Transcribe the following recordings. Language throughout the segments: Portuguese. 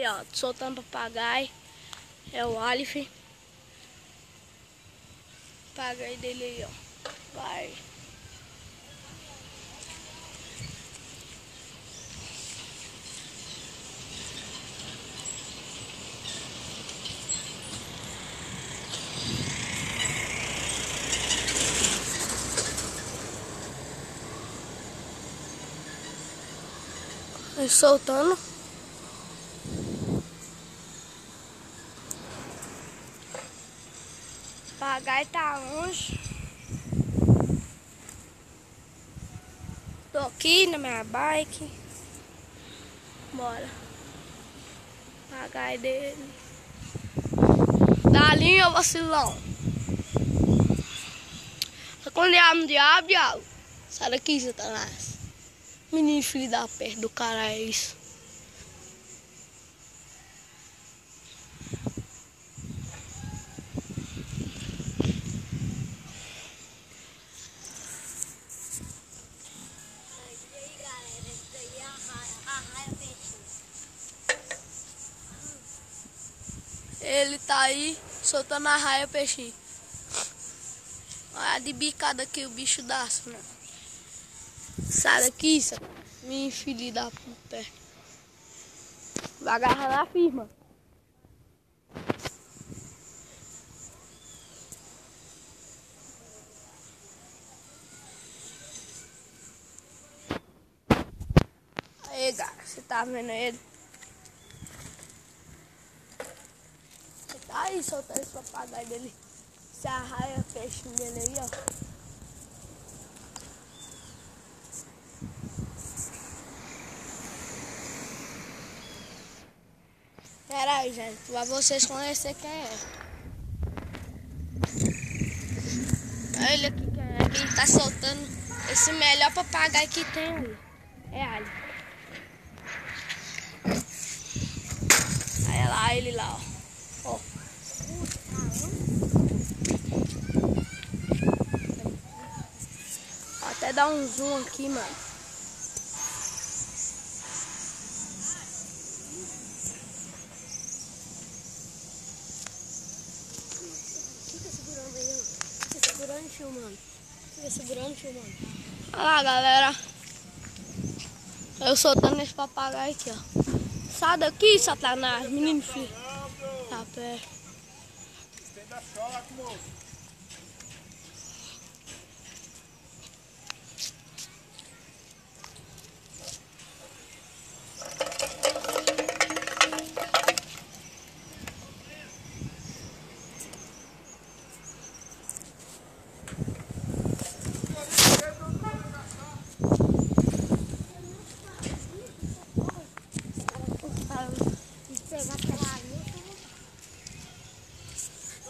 Aí, ó, soltando papagaio. É o Alif. Papagaio dele aí, ó. Vai. Vai soltando. O papagaio tá longe. Tô aqui na minha bike. Bora. Papagaio dele. Dá a linha, vacilão. Quando é diabo. Sai daqui, Satanás. Menino filho da perna do cara é isso. Ele tá aí soltando a raia peixinho. Olha de bicada que o bicho dá, né? Sai daqui, minha filha da puta. Vai agarrar na firma. Aí, cara, você tá vendo ele? Você tá aí soltando esse papagaio dele. Se arraia o peixinho dele aí, ó. Pera aí, gente, pra vocês conhecerem quem é. Olha ele aqui quem é. Quem tá soltando esse melhor papagaio que tem ali. É Ali. Olha lá, ele lá, ó. Vou até dar um zoom aqui, mano. Fica segurando, filmando. Olha lá, galera. Eu soltando esse papagaio aqui, ó. Sai daqui, Satanás, menino filho. Tá perto. Estenda choque, moço.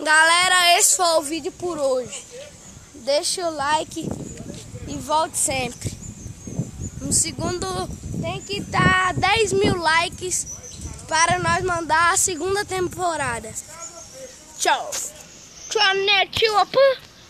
Galera, esse foi o vídeo por hoje. Deixa o like e volte sempre. No segundo tem que estar 10 mil likes para nós mandar a segunda temporada. Tchau. Tchau, né, tio?